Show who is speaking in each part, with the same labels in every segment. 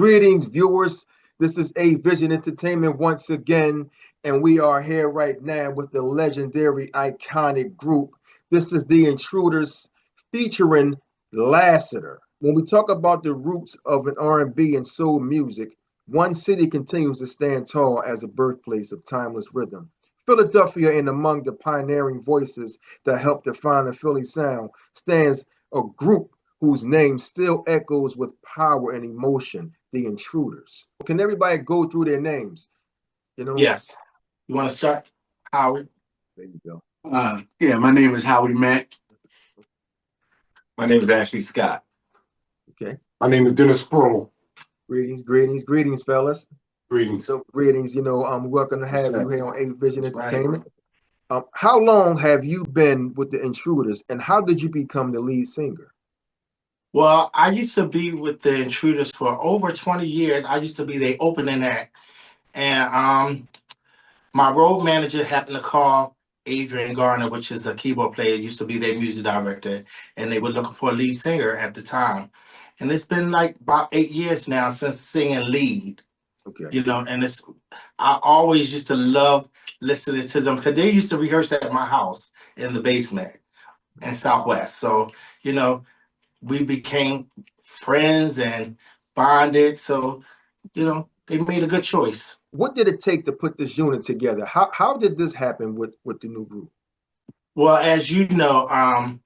Speaker 1: Greetings, viewers. This is A Vision Entertainment once again, and we are here right now with the legendary, iconic group. This is the Intruders featuring Lassiter. When we talk about the roots of an R&B and soul music, one city continues to stand tall as a birthplace of timeless rhythm. Philadelphia, and among the pioneering voices that helped define the Philly sound, stands a group whose name still echoes with power and emotion, the Intruders. Can everybody go through their names?
Speaker 2: Yes. You want to start, Howard?
Speaker 1: There you go.
Speaker 3: Yeah, my name is Howie Mack.
Speaker 4: My name is Ashley Scott.
Speaker 1: Okay.
Speaker 3: My name is Dennis Sproul.
Speaker 1: Greetings, fellas.
Speaker 3: Greetings.
Speaker 1: So greetings, welcome to have you here on A Vision
Speaker 2: That's
Speaker 1: Entertainment. How long have you been with the Intruders, and how did you become the lead singer?
Speaker 2: Well, I used to be with the Intruders for over 20 years. I used to be the opening act. And my road manager happened to call Adrian Garner, which is a keyboard player, used to be their music director, and they were looking for a lead singer at the time. And it's been like about 8 years now since singing lead.
Speaker 1: Okay.
Speaker 2: And I always used to love listening to them because they used to rehearse at my house in the basement in Southwest. So, we became friends and bonded. So, they made a good choice.
Speaker 1: What did it take to put this unit together? How did this happen with the new group?
Speaker 2: Well, as you know,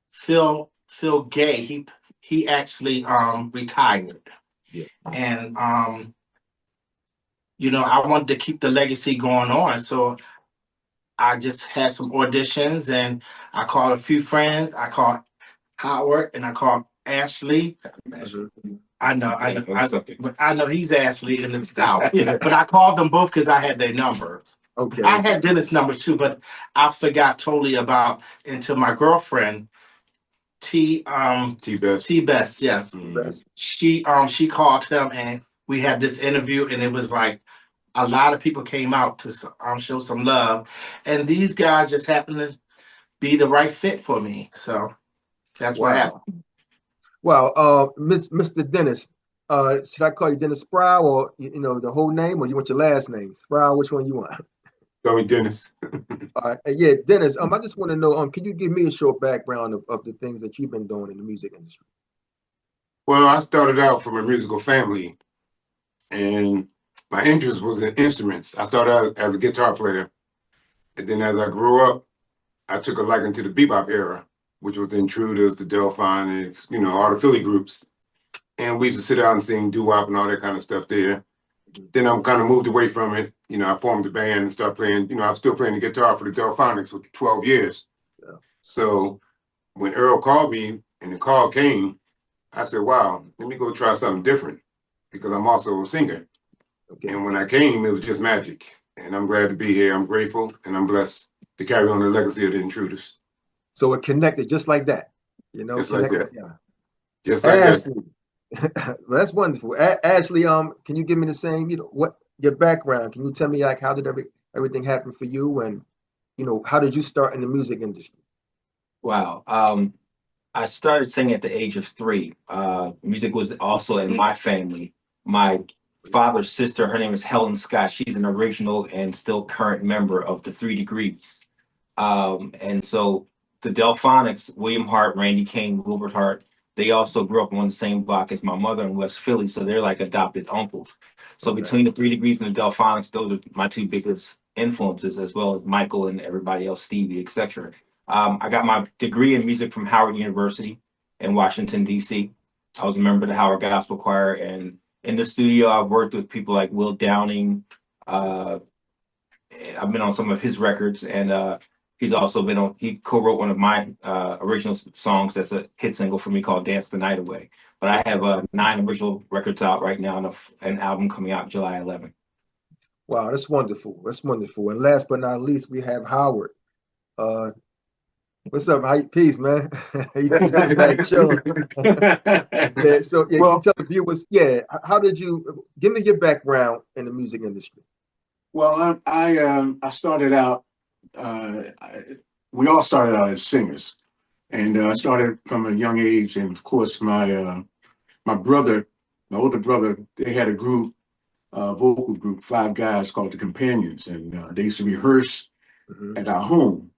Speaker 2: Phil Gay, he actually retired.
Speaker 1: Yeah.
Speaker 2: And I wanted to keep the legacy going on. So I just had some auditions and I called a few friends. I called Howard and I called Ashley. I know he's Ashley in the South. But I called them both because I had their numbers.
Speaker 1: Okay.
Speaker 2: I had Dennis' numbers too, but I forgot totally about until my girlfriend T Best, yes.
Speaker 1: Best.
Speaker 2: She called him and we had this interview and it was like a lot of people came out to show some love, and these guys just happened to be the right fit for me. So that's what happened.
Speaker 1: Wow, Mr. Dennis, should I call you Dennis Sproul, or the whole name, or you want your last name? Sproul, which one you want?
Speaker 3: Call me Dennis.
Speaker 1: All right, yeah, Dennis. I just want to know, can you give me a short background of the things that you've been doing in the music industry?
Speaker 3: Well, I started out from a musical family, and my interest was in instruments. I started out as a guitar player, and then as I grew up, I took a liking to the bebop era, which was the Intruders, the Delphonics, all the Philly groups. And we used to sit down and sing doo-wop and all that kind of stuff there. Then I'm kind of moved away from it. I formed a band and started playing, I was still playing the guitar for the Delphonics for 12 years.
Speaker 1: Yeah.
Speaker 3: So when Earl called me and the call came, I said, wow, let me go try something different because I'm also a singer.
Speaker 1: Okay.
Speaker 3: And when I came, it was just magic. And I'm glad to be here. I'm grateful and I'm blessed to carry on the legacy of the Intruders.
Speaker 1: So it connected just like that,
Speaker 3: Just like that.
Speaker 1: Yeah.
Speaker 3: Just like
Speaker 1: Ashley.
Speaker 3: that.
Speaker 1: Well, that's wonderful. Ashley, can you give me the same, what your background? Can you tell me how did everything happen for you, and how did you start in the music industry?
Speaker 4: Wow. I started singing at the age of 3. Music was also in my family. My father's sister, her name is Helen Scott. She's an original and still current member of the 3 Degrees. And so the Delphonics, William Hart, Randy Kane, Wilbert Hart, they also grew up on the same block as my mother in West Philly, so they're like adopted uncles. So
Speaker 1: Okay.
Speaker 4: between the 3 Degrees and the Delphonics, those are my 2 biggest influences, as well as Michael and everybody else, Stevie, etc. I got my degree in music from Howard University in Washington, D.C. I was a member of the Howard Gospel Choir, and in the studio, I've worked with people like Will Downing. I've been on some of his records, and he's also been on, he co-wrote one of my original songs that's a hit single for me called Dance the Night Away. But I have 9 original records out right now and an album coming out July 11th.
Speaker 1: Wow, that's wonderful. That's wonderful. And last but not least, we have Howard. What's up? Peace, man. You sitting back chilling. Yeah, so yeah,
Speaker 3: Well,
Speaker 1: you tell the viewers, how did you give me your background in the music industry?
Speaker 3: Well, I started out. We all started out as singers, and I started from a young age. And of course, my brother my older brother, they had a group, vocal group, 5 guys called the Companions, and they used to rehearse at our home.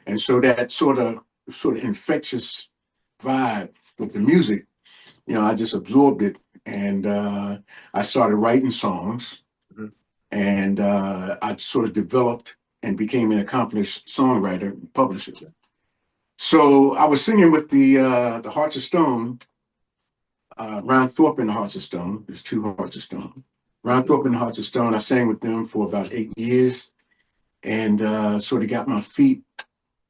Speaker 3: And so that sort of infectious vibe with the music, I just absorbed it, and I started writing songs, and I sort of developed and became an accomplished songwriter and publisher. So I was singing with the Hearts of Stone, Ron Thorpe and the Hearts of Stone. There's 2 Hearts of Stone. Ron Thorpe and the Hearts of Stone. I sang with them for about 8 years, and sort of got my feet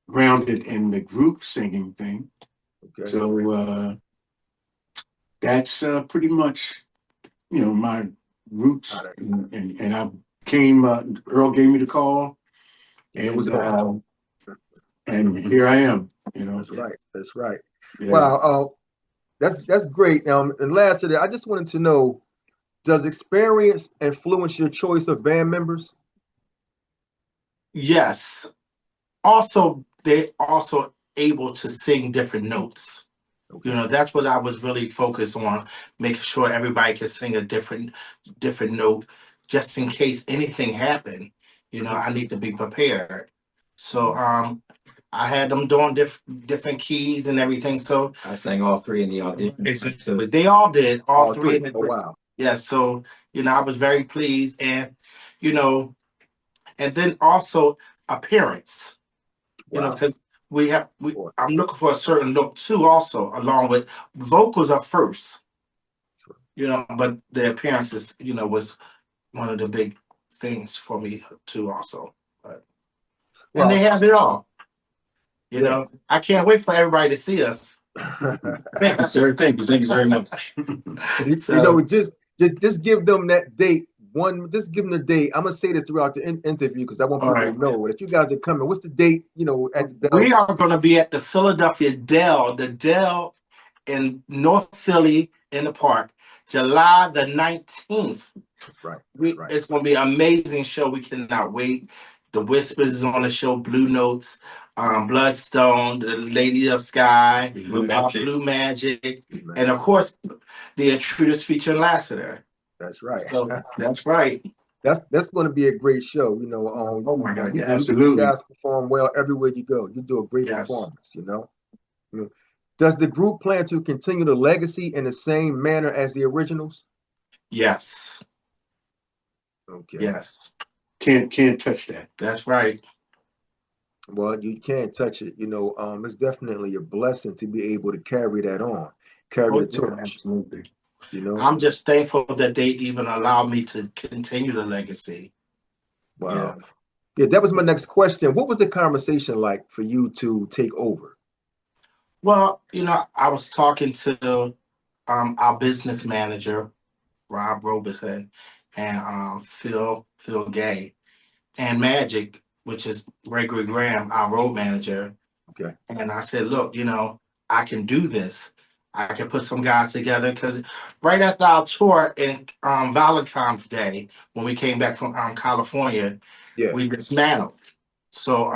Speaker 3: grounded in the group singing thing.
Speaker 1: Okay.
Speaker 3: So that's pretty much, my roots. And I came. Earl gave me the call, and here I am.
Speaker 1: That's right. That's right.
Speaker 3: Yeah.
Speaker 1: Wow. That's great. And last today, I just wanted to know, does experience influence your choice of band members?
Speaker 2: Yes. Also, they also able to sing different notes.
Speaker 1: Okay.
Speaker 2: That's what I was really focused on, making sure everybody could sing a different note, just in case anything happened. I need to be prepared. So I had them doing different keys and everything. So
Speaker 4: I sang all 3 in the audition.
Speaker 2: so they all did all 3 in the
Speaker 1: Oh, wow.
Speaker 2: Yeah. So I was very pleased, and and then also appearance.
Speaker 1: Wow.
Speaker 2: Because I'm looking for a certain look too, also, along with vocals are first. But the appearances, was one of the big things for me too, also. And they have it all. I can't wait for everybody to see us.
Speaker 3: Thank you, sir. Thank you very much.
Speaker 1: Just give them that date. Just give them the date. I'm gonna say this throughout the interview because I want people to know that you guys are coming. What's the date? At the Dell?
Speaker 2: We are going to be at the Philadelphia Dell, in North Philly in the park, July the 19th.
Speaker 1: Right.
Speaker 2: It's going to be an amazing show. We cannot wait. The Whispers is on the show, Blue Notes, Bloodstone, The Lady of Sky, Blue Magic, and of course, the Intruders featuring Lassiter.
Speaker 1: That's right.
Speaker 2: So, that's right.
Speaker 1: That's going to be a great show.
Speaker 2: Oh my God,
Speaker 1: absolutely. You guys perform well everywhere you go. You do a great performance. Does the group plan to continue the legacy in the same manner as the originals?
Speaker 2: Yes.
Speaker 1: Okay.
Speaker 2: Yes.
Speaker 3: Can't touch that.
Speaker 2: That's right.
Speaker 1: Well, you can't touch it. It's definitely a blessing to be able to carry that on, carry the torch.
Speaker 3: Absolutely.
Speaker 2: I'm just thankful that they even allowed me to continue the legacy.
Speaker 1: Wow. Yeah, that was my next question. What was the conversation like for you to take over?
Speaker 2: Well, I was talking to our business manager, Rob Robeson, and Phil Gay, and Magic, which is Gregory Graham, our road manager.
Speaker 1: Okay.
Speaker 2: And I said, look, I can do this. I can put some guys together, because right after our tour in Valentine's Day, when we came back from California, we dismantled. So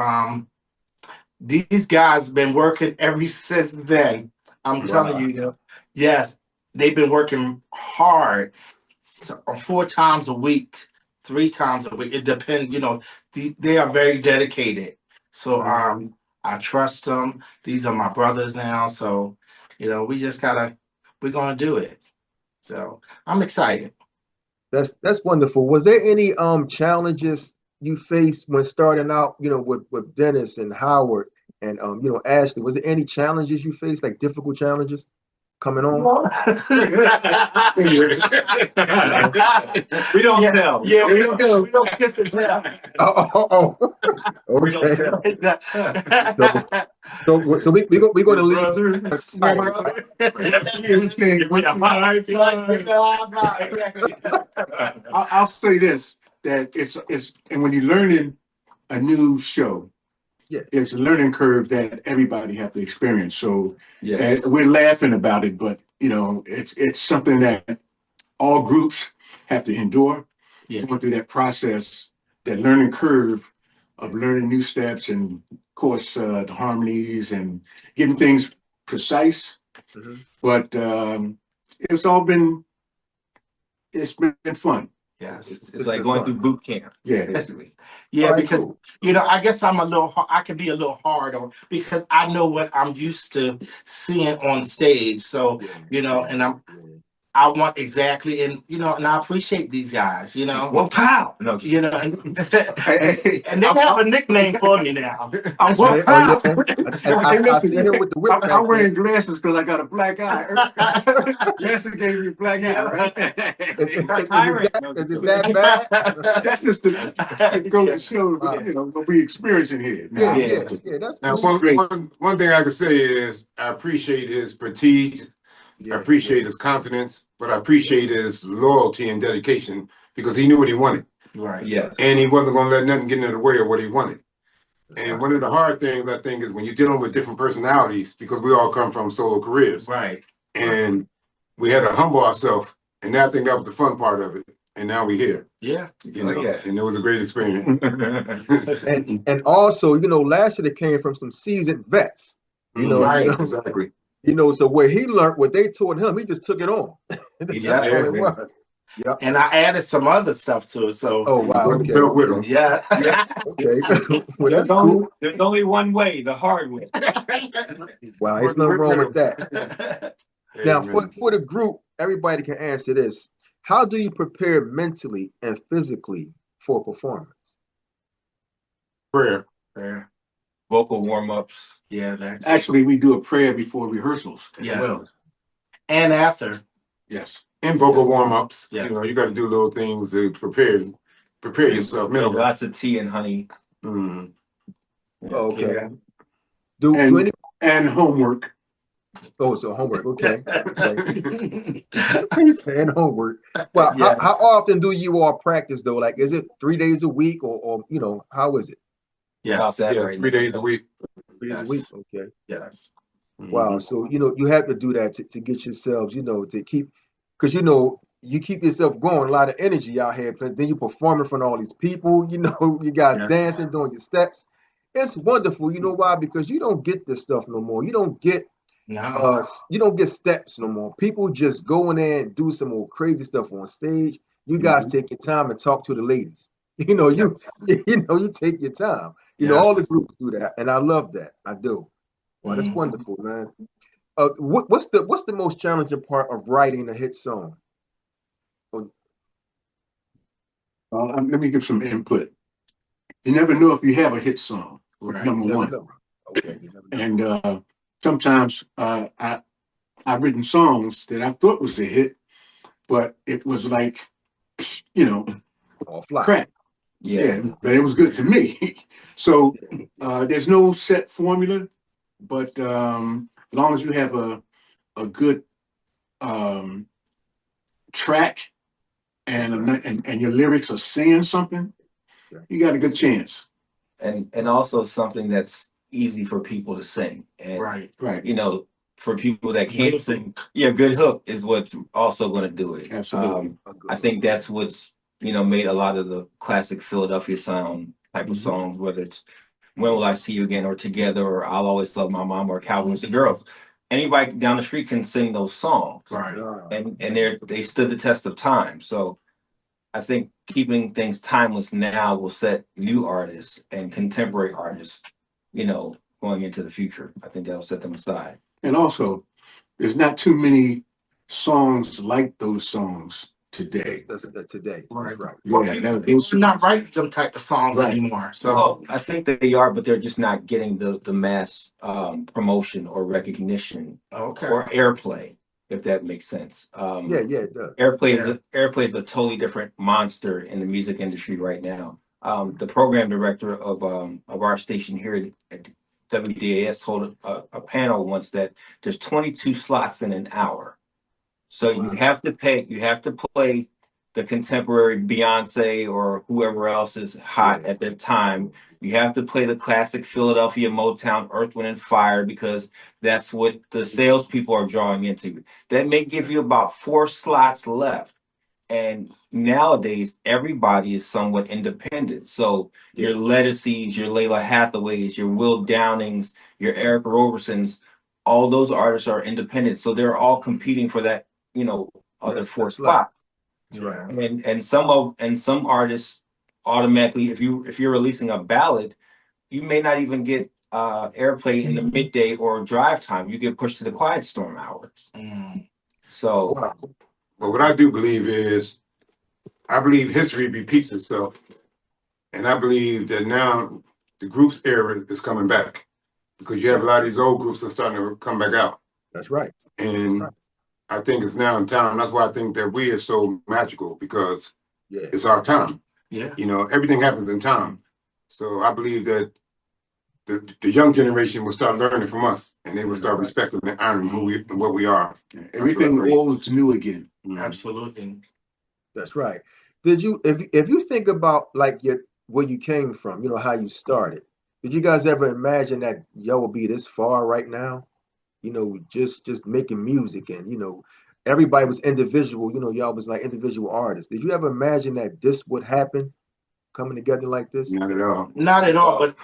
Speaker 2: these guys been working ever since then. I'm telling you, yes, they've been working hard, 4 times a week, 3 times a week. It depends, they are very dedicated. So I trust them. These are my brothers now. So, we're gonna do it. So I'm excited.
Speaker 1: That's wonderful. Was there any challenges you faced when starting out, with Dennis and Howard and Ashley? Was there any challenges you faced, like difficult challenges coming on?
Speaker 4: We don't tell.
Speaker 2: Yeah, we don't kiss and tell.
Speaker 1: Okay. So we're going to leave.
Speaker 3: I'll say this, that it's and when you're learning a new show, it's a learning curve that everybody have to experience. So we're laughing about it, but it's something that all groups have to endure. Going through that process, that learning curve of learning new steps, and of course the harmonies and getting things precise. But it's all been it's been fun.
Speaker 2: Yes.
Speaker 4: It's like going through boot camp.
Speaker 3: Yeah.
Speaker 4: Basically.
Speaker 2: Yeah,
Speaker 1: All right,
Speaker 2: because
Speaker 1: cool.
Speaker 2: I guess I can be a little hard on because I know what I'm used to seeing on stage. So, and I want exactly, and and I appreciate these guys,
Speaker 4: Well, pow! No,
Speaker 2: and they have a nickname for me now. I'm
Speaker 1: Oh,
Speaker 2: Whoop
Speaker 1: yeah.
Speaker 2: Pow.
Speaker 1: I see him with the whip back
Speaker 3: I'm
Speaker 1: there.
Speaker 3: wearing glasses because I got a black eye. Glasses gave me a black eye, right?
Speaker 1: Is it that bad?
Speaker 3: That's just to go to show what we experiencing here.
Speaker 1: Yeah,
Speaker 2: Yeah.
Speaker 1: that's
Speaker 3: Now,
Speaker 1: cool.
Speaker 3: one thing I can say is I appreciate his petite. I appreciate his confidence, but I appreciate his loyalty and dedication because he knew what he wanted.
Speaker 2: Right.
Speaker 4: yes.
Speaker 3: And he wasn't going to let nothing get in the way of what he wanted. And one of the hard things I think is when you're dealing with different personalities, because we all come from solo careers.
Speaker 2: Right.
Speaker 3: And we had to humble ourselves. And I think that was the fun part of it. And now we're here.
Speaker 2: Yeah.
Speaker 3: And it was a great experience.
Speaker 1: And also, Lassiter came from some seasoned vets.
Speaker 3: Right, exactly.
Speaker 1: So what they taught him, he just took it on. That's all it was. Yeah.
Speaker 2: And I added some other stuff to it. So
Speaker 1: Oh wow. Okay.
Speaker 3: With him.
Speaker 2: yeah.
Speaker 1: Okay. Well, that's cool.
Speaker 4: There's only one way, the hard way.
Speaker 1: Wow, there's nothing wrong with that. Now, for the group, everybody can answer this. How do you prepare mentally and physically for a performance?
Speaker 3: Prayer.
Speaker 4: Vocal warm-ups.
Speaker 2: Yeah, that's
Speaker 5: Actually, we do a prayer before rehearsals as well.
Speaker 2: and after.
Speaker 3: Yes. And vocal warm-ups.
Speaker 2: Yeah.
Speaker 3: You got to do little things to prepare yourself mentally.
Speaker 4: Lots of tea and honey.
Speaker 3: Mm.
Speaker 1: Okay.
Speaker 3: Yeah.
Speaker 1: Do any?
Speaker 3: And homework.
Speaker 1: Oh, so homework. Okay. And homework. Well, how often do you all practice though? Like, is it 3 days a week, or how is it?
Speaker 4: About that right
Speaker 3: 3 days a week.
Speaker 1: 3 days a week. Okay.
Speaker 2: Yes.
Speaker 1: Wow. So you have to do that to get yourselves, to keep, because you keep yourself going. A lot of energy out here. Then you perform in front of all these people. You guys dancing, doing your steps. It's wonderful. You know why? Because you don't get this stuff no more. You don't get steps no more. People just go in there and do some old crazy stuff on stage. You guys take your time and talk to the ladies. You take your time. All the groups do that, and I love that. I do. Well, that's wonderful, man. What's the most challenging part of writing a hit song?
Speaker 5: Let me give some input. You never know if you have a hit song. Number one.
Speaker 1: Okay.
Speaker 5: And sometimes I've written songs that I thought was a hit, but it was like,
Speaker 1: All fly.
Speaker 5: crap. Yeah, but it was good to me. So there's no set formula, but as long as you have a good track and your lyrics are saying something, you got a good chance.
Speaker 4: And also something that's easy for people to sing. And
Speaker 2: Right.
Speaker 4: for people that can't sing, good hook is what's also going to do it.
Speaker 5: Absolutely.
Speaker 4: I think that's what's made a lot of the classic Philadelphia sound type of songs, whether it's When Will I See You Again or Together or I'll Always Love My Mom or Cowboys and Girls. Anybody down the street can sing those songs.
Speaker 2: Right.
Speaker 4: And they stood the test of time. So I think keeping things timeless now will set new artists and contemporary artists, going into the future. I think that'll set them aside.
Speaker 5: And also, there's not too many songs like those songs today.
Speaker 1: That's today.
Speaker 2: Right.
Speaker 1: Right.
Speaker 5: Yeah,
Speaker 2: People not write them type of songs
Speaker 5: Right.
Speaker 2: anymore. So
Speaker 4: Well, I think that they are, but they're just not getting the mass promotion or recognition
Speaker 2: okay.
Speaker 4: or airplay, if that makes sense.
Speaker 1: Yeah, it does.
Speaker 4: Airplay is a totally different monster in the music industry right now. The program director of our station here at WDAS told a panel once that there's 22 slots in an hour. So you have to play the contemporary Beyonce or whoever else is hot at that time. You have to play the classic Philadelphia Motown, Earth, Wind and Fire, because that's what the salespeople are drawing into. That may give you about 4 slots left. And nowadays, everybody is somewhat independent. So your Lettuceys, your Layla Hathaways, your Will Downings, your Eric Robersons, all those artists are independent. So they're all competing for that, other 4 spots.
Speaker 1: right.
Speaker 4: And some artists automatically, if you're releasing a ballad, you may not even get airplay in the midday or drive time. You get pushed to the quiet storm hours. So,
Speaker 1: Wow.
Speaker 3: But what I do believe is, I believe history repeats itself, and I believe that now the group's era is coming back because you have a lot of these old groups that are starting to come back out,
Speaker 1: That's right.
Speaker 3: and I think it's now in time. That's why I think that we are so magical because
Speaker 1: Yeah.
Speaker 3: it's our time.
Speaker 2: Yeah.
Speaker 3: You know, everything happens in time. So I believe that the young generation will start learning from us, and they will start respecting and honoring who we and what we are.
Speaker 5: Everything old is new again.
Speaker 2: Absolutely.
Speaker 1: That's right. Did you, if you think about like where you came from, you know, how you started, did you guys ever imagine that y'all would be this far right now? You know, just making music, and you know, everybody was individual, you know, y'all was like individual artists. Did you ever imagine that this would happen, coming together like this?
Speaker 3: Not at all.
Speaker 2: Not at all. But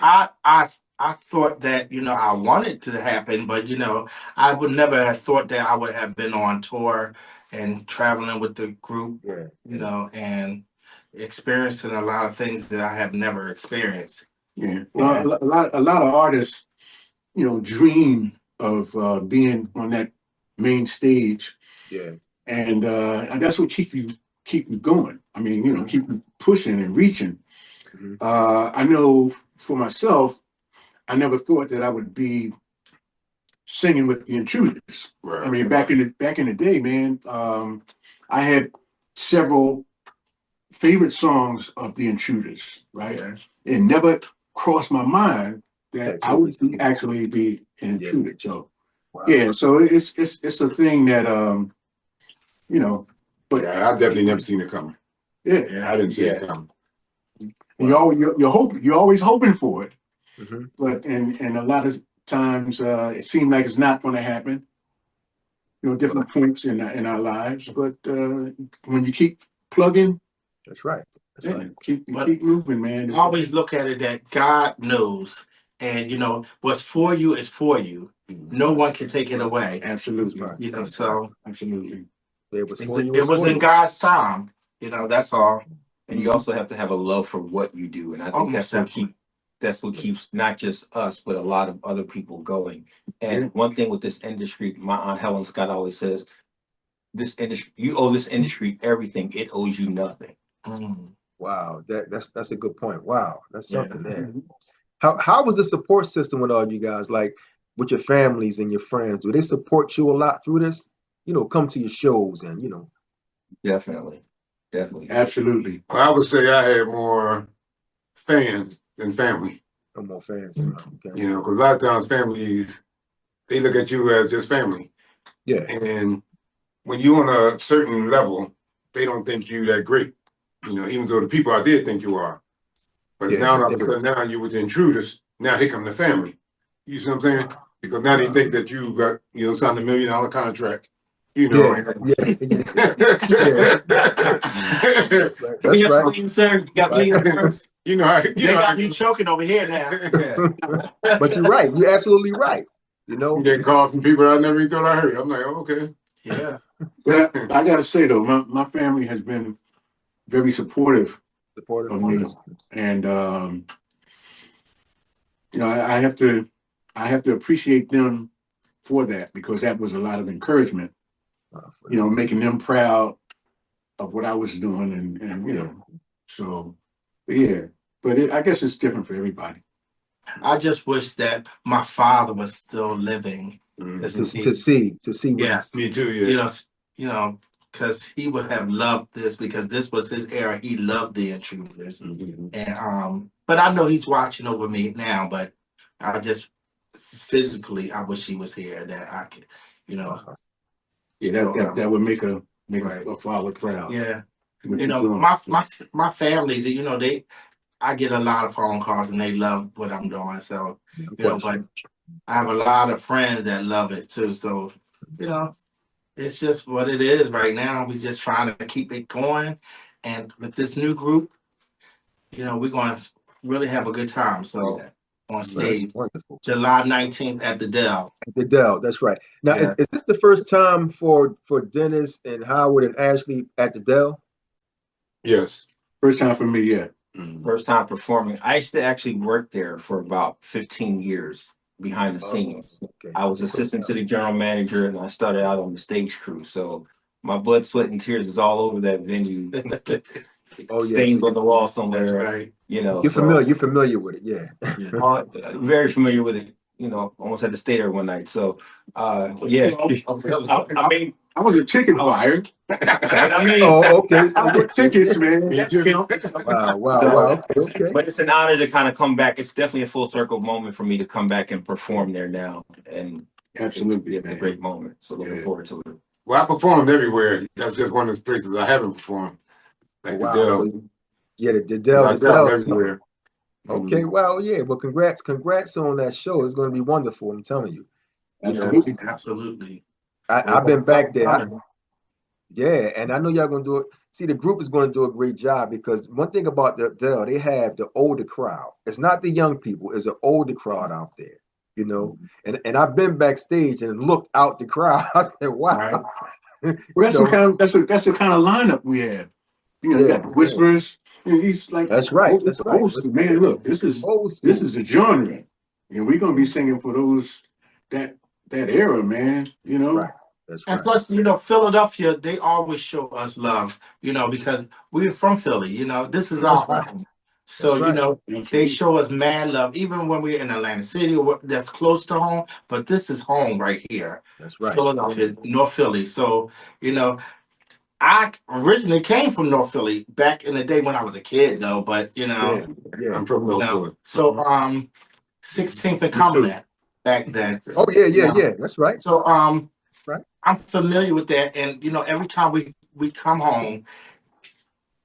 Speaker 2: I thought that, you know, I wanted to happen, but you know, I would never have thought that I would have been on tour and traveling with the group,
Speaker 1: Yeah.
Speaker 2: you know, and experiencing a lot of things that I have never experienced.
Speaker 5: Yeah. Well, a lot of artists, you know, dream of being on that main stage.
Speaker 1: Yeah.
Speaker 5: And that's what keep you going. I mean, you know, keep you pushing and reaching.
Speaker 1: Mhm.
Speaker 5: I know for myself, I never thought that I would be singing with the Intruders.
Speaker 3: Right.
Speaker 5: I mean, back in the day, man, I had several favorite songs of the Intruders, right?
Speaker 1: Yeah.
Speaker 5: It never crossed my mind that I would
Speaker 1: Actually,
Speaker 5: actually be an
Speaker 1: Yeah.
Speaker 5: intruder. So
Speaker 1: Wow.
Speaker 5: yeah, so it's a thing that you know, but
Speaker 3: Yeah, I've definitely never seen it coming.
Speaker 5: yeah,
Speaker 3: I didn't see it coming.
Speaker 5: you're always hoping for it,
Speaker 1: Hmm.
Speaker 5: but and a lot of times it seems like it's not going to happen. You know, different points in our lives, but when you keep plugging,
Speaker 1: That's right. That's
Speaker 5: yeah,
Speaker 1: right.
Speaker 5: keep
Speaker 2: But
Speaker 5: moving, man.
Speaker 2: I always look at it that God knows, and you know, what's for you is for you. No one can take it away.
Speaker 5: Absolutely,
Speaker 1: Right.
Speaker 2: You know, so
Speaker 5: absolutely.
Speaker 1: It was for you.
Speaker 2: it was in God's time. You know, that's all.
Speaker 4: and you also have to have a love for what you do, and I think
Speaker 2: Almost
Speaker 4: that's what keeps not just us but a lot of other people going. And
Speaker 5: Yeah.
Speaker 4: one thing with this industry, my aunt Helen Scott always says, this industry, you owe this industry everything, it owes you nothing.
Speaker 1: Wow. That's a good point. Wow. That's
Speaker 2: Yeah.
Speaker 1: something there. How was the support system with all you guys, like with your families and your friends? Do they support you a lot through this? You know, come to your shows and, you know.
Speaker 4: Definitely.
Speaker 5: Absolutely.
Speaker 3: Well, I would say I had more fans than family.
Speaker 1: No more fans. Okay.
Speaker 3: You know, because a lot of times families, they look at you as just family.
Speaker 1: Yeah.
Speaker 3: And when you're on a certain level, they don't think you that great. You know, even though the people out there think you are. But
Speaker 1: Yeah,
Speaker 3: now
Speaker 1: but
Speaker 3: all of a sudden now you with the Intruders, now here come the family. You see what I'm saying? Because now they think that you got, you know, signed $1 million contract. You know.
Speaker 1: Yeah. That's right.
Speaker 2: Sir. You got me first.
Speaker 3: You know how
Speaker 2: They got me choking over here now.
Speaker 1: But you're right. You're absolutely right. You know.
Speaker 3: You get calls from people I never even thought I heard. I'm like, oh, okay.
Speaker 2: Yeah.
Speaker 5: But I gotta say though, my family has been very supportive
Speaker 1: Supportive
Speaker 5: of me, and you know, I have to appreciate them for that, because that was a lot of encouragement. You know, making them proud of what I was doing, and you know, so yeah. But I guess it's different for everybody.
Speaker 2: I just wish that my father was still living.
Speaker 1: To see. What,
Speaker 2: Yes.
Speaker 3: Me too, yeah.
Speaker 2: You know, because he would have loved this, because this was his era. He loved the Intruders. And but I know he's watching over me now, but I just physically I wish he was here, that I could, you know.
Speaker 5: Yeah, that would make a
Speaker 2: Right.
Speaker 5: a father proud.
Speaker 2: Yeah.
Speaker 5: What
Speaker 2: You
Speaker 5: you're
Speaker 2: know,
Speaker 5: doing.
Speaker 2: my family, you know, I get a lot of phone calls and they love what I'm doing. So, you know, but I have a lot of friends that love it too. So, you know, it's just what it is right now. We're just trying to keep it going. And with this new group, you know, we're going to really have a good time. So on stage,
Speaker 1: wonderful.
Speaker 2: July 19th at the Dell.
Speaker 1: The Dell, that's right. Now,
Speaker 2: Yeah.
Speaker 1: is this the first time for Dennis and Howard and Ashley at the Dell?
Speaker 3: Yes.
Speaker 5: First time for me, yeah.
Speaker 4: First time performing. I used to actually work there for about 15 years behind the scenes.
Speaker 1: Okay.
Speaker 4: I was assistant to the general manager, and I started out on the stage crew. So my blood, sweat, and tears is all over that venue.
Speaker 1: Oh, yes.
Speaker 4: Stains on the wall
Speaker 3: That's
Speaker 4: somewhere.
Speaker 3: right.
Speaker 4: You know,
Speaker 1: You're
Speaker 4: so
Speaker 1: familiar. You're familiar with it, yeah.
Speaker 4: very familiar with it. You know, almost had to stay there one night. So, yeah. I mean,
Speaker 5: I was a ticket buyer.
Speaker 4: I mean,
Speaker 1: Oh, okay. So
Speaker 5: I bought tickets, man.
Speaker 1: wow.
Speaker 4: So,
Speaker 1: Okay.
Speaker 4: but it's an honor to kind of come back. It's definitely a full circle moment for me to come back and perform there now, and
Speaker 5: Absolutely,
Speaker 4: it's a great moment. So looking forward to it.
Speaker 3: Well, I performed everywhere. That's just one of those places I haven't performed. Like the
Speaker 1: Wow.
Speaker 3: Dell.
Speaker 1: So, yeah, the
Speaker 3: I
Speaker 1: Dell.
Speaker 3: performed everywhere.
Speaker 1: Okay, well, yeah. Well, congrats on that show. It's going to be wonderful. I'm telling you.
Speaker 2: Absolutely.
Speaker 1: I've been back there. Yeah, and I know y'all gonna do it. See, the group is gonna do a great job because one thing about the Dell, they have the older crowd. It's not the young people, it's an older crowd out there, you know. And I've been backstage and looked out the crowd. I said, wow.
Speaker 5: Well, that's the kind of lineup we have. You know, you got the Whispers, and he's like,
Speaker 1: that's right. That's right.
Speaker 5: Man, look, this is a genre, and we're gonna be singing for those that era, man. You know.
Speaker 1: Right. That's right.
Speaker 2: And plus, you know, Philadelphia, they always show us love, you know, because we're from Philly, you know, this is our home. So, you know, they show us mad love, even when we're in Atlantic City, or that's close to home, but this is home right here.
Speaker 1: That's right.
Speaker 2: Philadelphia, North Philly. So, you know, I originally came from North Philly back in the day when I was a kid, though, but, you know,
Speaker 3: I'm from North Philly.
Speaker 2: So, 16th and Cumberland back then.
Speaker 1: Oh, yeah. That's right.
Speaker 2: So,
Speaker 1: right.
Speaker 2: I'm familiar with that, and you know, every time we come home,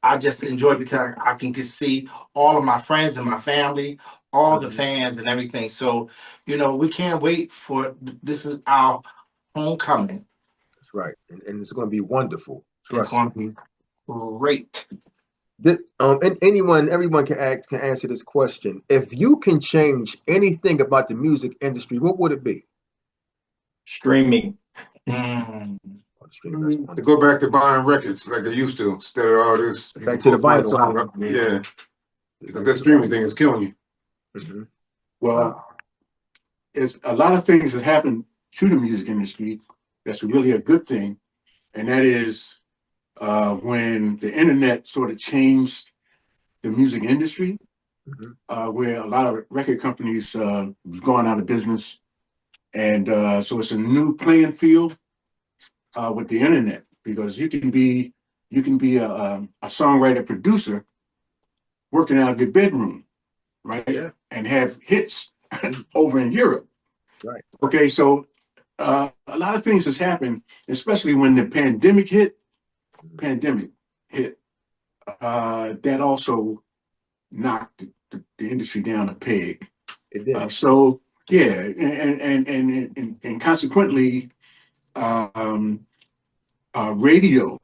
Speaker 2: I just enjoy it because I can just see all of my friends and my family, all the fans and everything. So, you know, we can't wait for this is our homecoming.
Speaker 1: That's right, and it's going to be wonderful.
Speaker 2: It's going to be great.
Speaker 1: And everyone can answer this question. If you can change anything about the music industry, what would it be?
Speaker 4: Streaming.
Speaker 3: To go back to buying records like they used to, instead of all this.
Speaker 1: Back to the vinyl.
Speaker 3: Yeah, because that streaming thing is killing you.
Speaker 5: Well, it's a lot of things that happen to the music industry that's really a good thing, and that is when the internet sort of changed the music industry, where a lot of record companies have gone out of business. And so it's a new playing field with the internet, because you can be a songwriter producer working out of your bedroom, right? Yeah. And have hits over in Europe.
Speaker 1: Right.
Speaker 5: Okay, so a lot of things has happened, especially when the pandemic hit. That also knocked the industry down a peg.
Speaker 1: It did.
Speaker 5: So yeah, and consequently, radio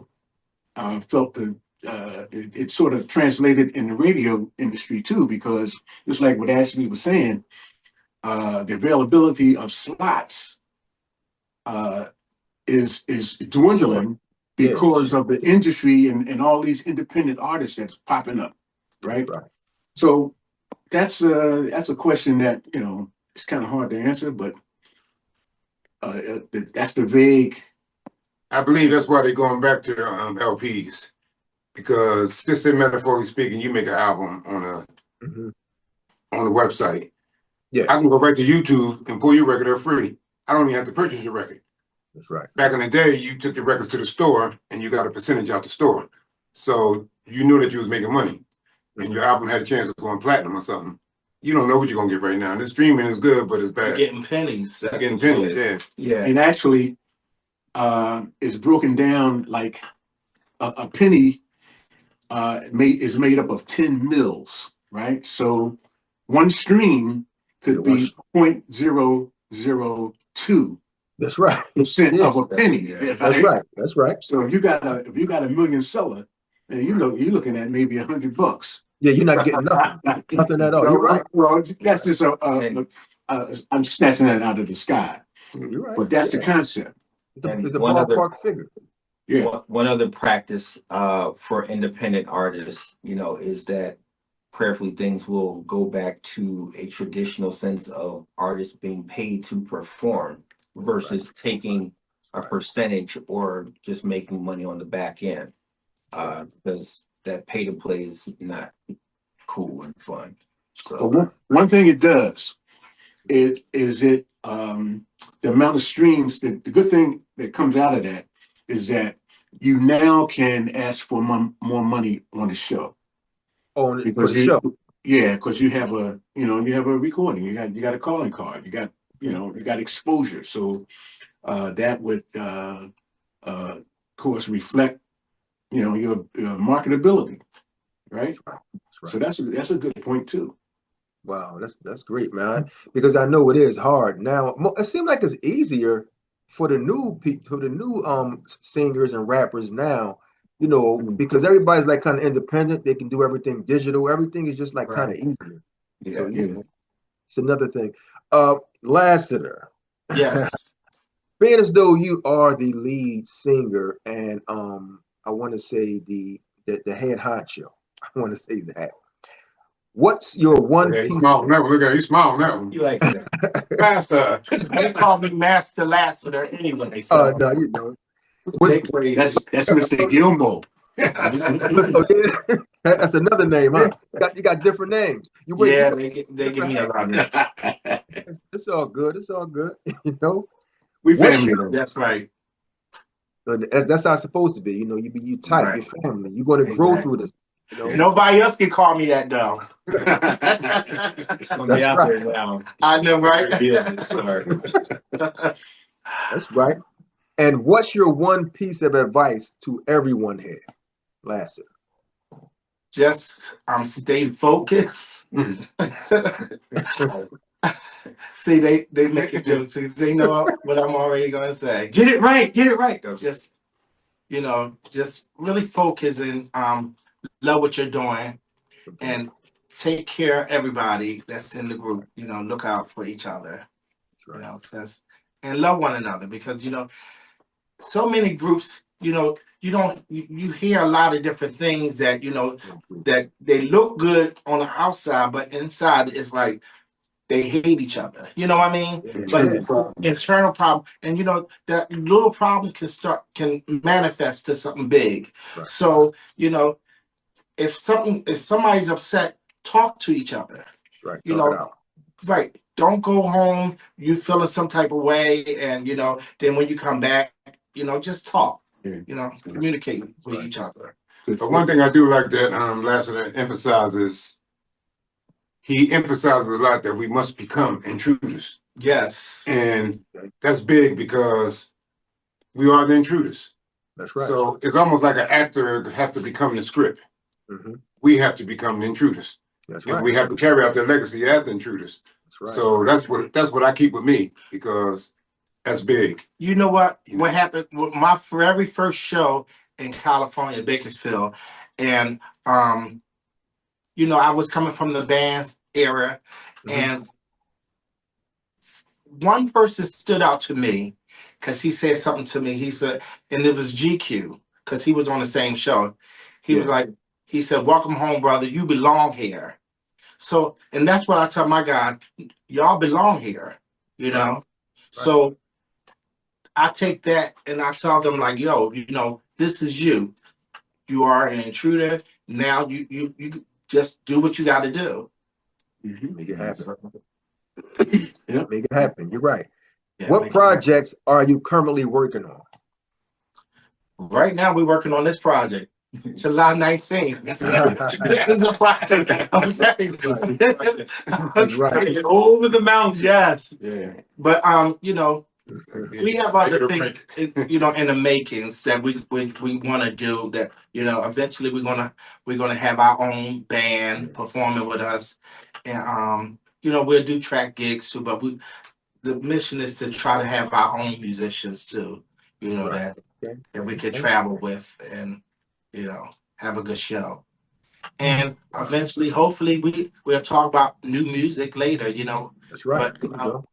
Speaker 5: felt it sort of translated in the radio industry too, because just like what Ashley was saying, the availability of slots is dwindling because of the industry and all these independent artists that's popping up, right? So that's a question that, you know, it's kind of hard to answer, but that's the vague.
Speaker 3: I believe that's why they're going back to LPs, because just say metaphorically speaking, you make an album on a website. Yeah, I can go right to YouTube and pull your record there free. I don't even have to purchase your record.
Speaker 1: That's right.
Speaker 3: Back in the day, you took your records to the store and you got a percentage out the store, so you knew that you was making money, and your album had a chance of going platinum or something. You don't know what you're gonna get right now. And the streaming is good, but it's bad.
Speaker 2: You're getting pennies.
Speaker 3: You're getting pennies,
Speaker 5: yeah. And actually, it's broken down like a penny is made up of 10 mils, right? So one stream could be 0.002.
Speaker 1: That's right.
Speaker 5: Percent of a penny.
Speaker 1: Yeah. That's right. That's right.
Speaker 5: So if you got a million seller, and you're looking at maybe $100.
Speaker 1: Yeah, you're not getting nothing at all. You're right.
Speaker 5: Well, that's just I'm snatching that out of the sky.
Speaker 1: You're right.
Speaker 5: But that's the concept.
Speaker 1: It's a ballpark figure.
Speaker 5: Yeah.
Speaker 4: One other practice for independent artists, is that prayerfully things will go back to a traditional sense of artists being paid to perform versus taking a percentage or just making money on the back end. Because that pay to play is not cool and fun. So
Speaker 5: But one thing it does, the amount of streams. The good thing that comes out of that is that you now can ask for more money on the show.
Speaker 1: For
Speaker 5: Because
Speaker 1: the show.
Speaker 5: Yeah, because you have a recording. You got a calling card. You got exposure. So that would of course reflect your marketability, right?
Speaker 1: That's right.
Speaker 5: So that's a good point too.
Speaker 1: Wow, that's great, man. Because I know it is hard now. It seems like it's easier for the new people, for the new singers and rappers now. Because everybody's like kind of independent. They can do everything digital. Everything is just like kind of easier.
Speaker 5: Yeah,
Speaker 1: So
Speaker 5: yeah.
Speaker 1: it's another thing. Lassiter.
Speaker 2: Yes.
Speaker 1: Being as though you are the lead singer and I want to say the head honcho. I want to say that. What's your one
Speaker 3: Yeah,
Speaker 1: piece?
Speaker 3: he smiled on that one. Look at, he smiled on that one.
Speaker 4: he likes that.
Speaker 3: Master.
Speaker 2: They call me Master Lassiter anyway. So
Speaker 1: No,
Speaker 2: they play.
Speaker 5: That's Mr. Gilmore.
Speaker 1: Oh, yeah. That's another name, huh? You got different names.
Speaker 2: Yeah, they give me a lot of.
Speaker 1: It's all good. It's all good.
Speaker 5: We
Speaker 1: What's
Speaker 5: family.
Speaker 2: That's right.
Speaker 1: That's how it's supposed to be. You tight,
Speaker 2: Right.
Speaker 1: your family. You're going to grow
Speaker 2: Exactly.
Speaker 1: through this.
Speaker 2: Nobody else can call me that though.
Speaker 4: It's gonna be
Speaker 1: That's
Speaker 4: out
Speaker 1: right.
Speaker 4: there now.
Speaker 2: I know, right?
Speaker 4: Yeah, sorry.
Speaker 1: That's right. And what's your one piece of advice to everyone here, Lassiter?
Speaker 2: Just stay focused. See, they make a joke because they know what I'm already gonna say.
Speaker 4: Get it right. Get it right.
Speaker 2: Just just really focus and love what you're doing and take care of everybody that's in the group. Look out for each other. And love one another because so many groups. You hear a lot of different things that that they look good on the outside, but inside it's like they hate each other. You know what I mean?
Speaker 1: Yeah.
Speaker 2: But internal problem, and that little problem can manifest to something big.
Speaker 1: Right.
Speaker 2: So if somebody's upset, talk to each other.
Speaker 1: Right. Talk it out.
Speaker 2: Right. Don't go home you feeling some type of way, and then when you come back, just talk. Communicate with each other.
Speaker 3: But one thing I do like that Lassiter emphasizes, he emphasizes a lot that we must become intruders.
Speaker 2: Yes.
Speaker 3: And that's big because we are the intruders.
Speaker 1: That's right.
Speaker 3: So it's almost like an actor have to become the script.
Speaker 1: Mm-hmm.
Speaker 3: We have to become the intruders.
Speaker 1: That's
Speaker 3: And
Speaker 1: right.
Speaker 3: we have to carry out their legacy as the intruders.
Speaker 1: That's right.
Speaker 3: So that's what I keep with me because that's big.
Speaker 2: You know what? What happened with my very first show in California, Bakersfield, and I was coming from the band era, and one person stood out to me because he said something to me. He said, and it was GQ because he was on the same show. He was like, he said, "Welcome home, brother. You belong here." So, and that's what I tell my guy, y'all belong here,
Speaker 1: Right.
Speaker 2: So I take that and I tell them like, yo, this is you. You are an intruder. Now you just do what you got to do.
Speaker 1: Make it happen.
Speaker 5: Yeah.
Speaker 1: Make it happen. You're right.
Speaker 2: Yeah,
Speaker 1: What projects are you currently working on?
Speaker 2: Right now, we're working on this project. July 19th. This is a project. I'm telling you.
Speaker 1: That's right.
Speaker 4: Over the mountains.
Speaker 2: Yes.
Speaker 5: Yeah.
Speaker 2: But we have other things in the makings that we want to do that eventually we're gonna have our own band performing with us, and we'll do track gigs too, but the mission is to try to have our own musicians too,
Speaker 1: Right.
Speaker 2: that we could travel with and have a good show. And eventually, hopefully, we'll talk about new music later,
Speaker 1: That's right.
Speaker 2: but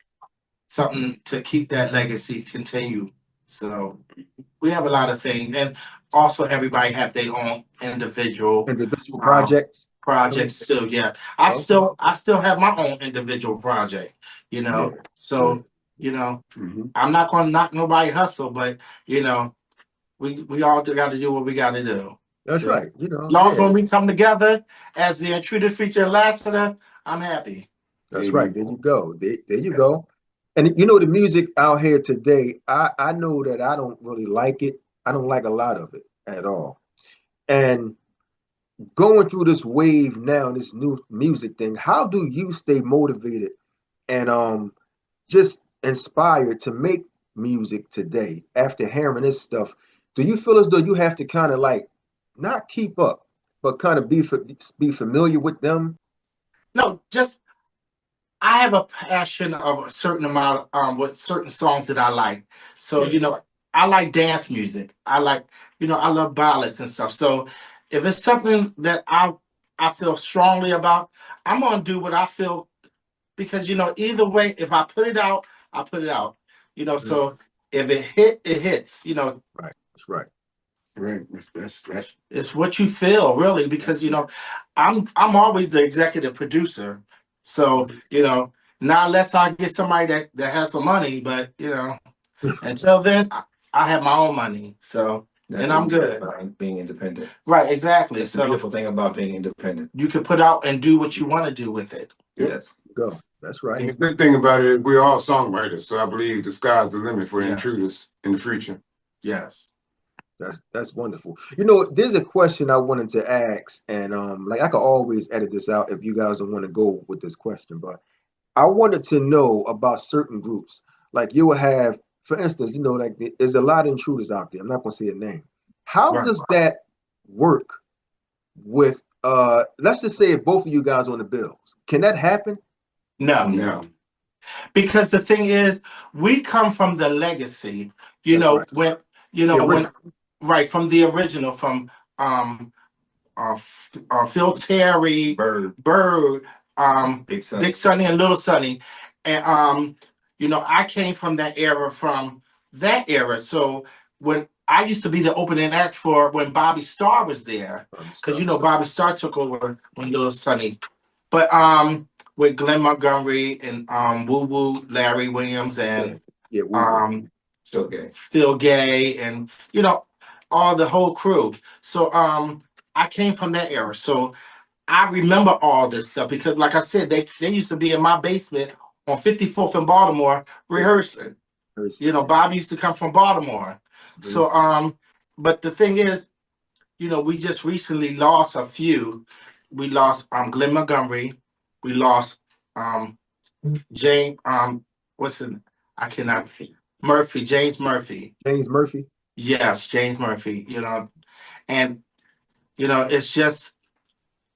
Speaker 2: something to keep that legacy continue. So we have a lot of things, and also everybody have their own individual
Speaker 1: projects.
Speaker 2: projects too. Yeah, I still have my own individual project. You know,
Speaker 1: Yeah.
Speaker 2: so you know, I'm not gonna knock nobody hustle, but you know, we all got to do what we got to do.
Speaker 1: That's
Speaker 2: So,
Speaker 1: right. You know,
Speaker 2: long as when we come together as the Intruders feature Lassiter, I'm happy.
Speaker 1: that's right. There you go. There you go. And you know, the music out here today, I know that I don't really like it. I don't like a lot of it at all. And going through this wave now, this new music thing, how do you stay motivated and just inspired to make music today after hearing this stuff? Do you feel as though you have to kind of like not keep up, but kind of be familiar with them?
Speaker 2: No, just I have a passion of a certain amount with certain songs that I like. So, you know, I like dance music. I like, you know, I love ballads and stuff. So if it's something that I feel strongly about, I'm gonna do what I feel because you know, either way, if I put it out, I put it out. You know, so if it hit, it hits, you know.
Speaker 1: Right. That's right.
Speaker 5: Right. That's
Speaker 2: It's what you feel, really, because you know, I'm always the executive producer. So, you know, not unless I get somebody that has some money, but you know, until then I have my own money. So and I'm good.
Speaker 4: Being independent.
Speaker 2: Right, exactly.
Speaker 4: That's the
Speaker 2: So
Speaker 4: beautiful thing about being independent.
Speaker 2: you can put out and do what you want to do with it.
Speaker 4: Yes.
Speaker 1: Go. That's right.
Speaker 3: And the good thing about it is we're all songwriters, so I believe the sky's the limit for
Speaker 2: Yes.
Speaker 3: Intruders in the future.
Speaker 2: Yes.
Speaker 1: That's wonderful. You know, there's a question I wanted to ask, and like I could always edit this out if you guys don't want to go with this question, but I wanted to know about certain groups. Like you will have, for instance, you know, like there's a lot of intruders out there. I'm not gonna say a name. How
Speaker 2: Right.
Speaker 1: does that work with let's just say if both of you guys on the bills? Can that happen?
Speaker 2: No.
Speaker 3: No.
Speaker 2: Because the thing is, we come from the legacy, you
Speaker 1: That's
Speaker 2: know,
Speaker 1: right.
Speaker 2: when you know
Speaker 1: The
Speaker 2: when
Speaker 1: original.
Speaker 2: right from the original, from Phil Terry, Bird,
Speaker 4: Big Sonny.
Speaker 2: Big Sonny and Little Sonny, and you know, I came from that era, So when I used to be the opening act for when Bobby Starr was there, because you know Bobby Starr took over when Little Sonny, but with Glenn Montgomery and Woo Woo, Larry Williams, and
Speaker 1: Yeah, we
Speaker 2: Still Gay, and you know, all the whole crew. So I came from that era. So I remember all this stuff because like I said, they used to be in my basement on 54th in Baltimore rehearsing. You know, Bob used to come from Baltimore. So but the thing is, you know, we just recently lost a few. We lost Glenn Montgomery, we lost James what's it? I cannot Murphy, James Murphy.
Speaker 1: James Murphy.
Speaker 2: Yes, James Murphy, you know, and you know, it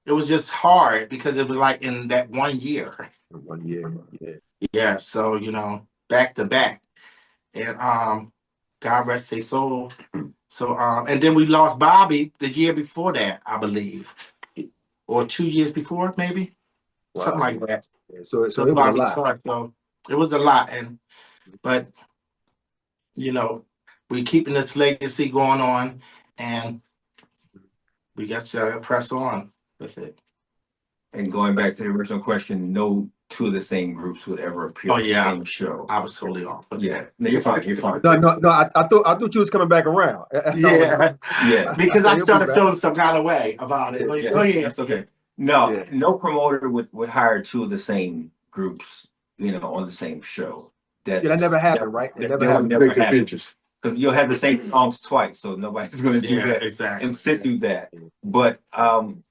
Speaker 2: was just hard because it was like in that 1 year.
Speaker 1: 1 year, yeah.
Speaker 2: Yeah, so you know, back to back. And God rest his soul. So and then we lost Bobby the year before that, I believe. Or 2 years before, maybe.
Speaker 1: Wow.
Speaker 2: Something like that.
Speaker 1: Yeah, so it was a
Speaker 2: Bobby
Speaker 1: lot.
Speaker 2: Starr, so it was a lot, but you know, we keeping this legacy going on, and we got to press on with it.
Speaker 4: And going back to the original question, no two of the same groups would ever appear on the same show.
Speaker 2: I was totally off. But
Speaker 4: Yeah, no, you're fine. You're fine.
Speaker 1: No. I thought you was coming back around.
Speaker 2: Yeah, because I started feeling some kind of way about it.
Speaker 1: Yeah.
Speaker 2: But,
Speaker 4: That's okay. No, no promoter would hire two of the same groups, you know, on the same show.
Speaker 1: That never happened, right? It never happened.
Speaker 4: Never happen. Because you'll have the same songs twice, so nobody's going to do that
Speaker 2: exactly.
Speaker 4: and sit through that. But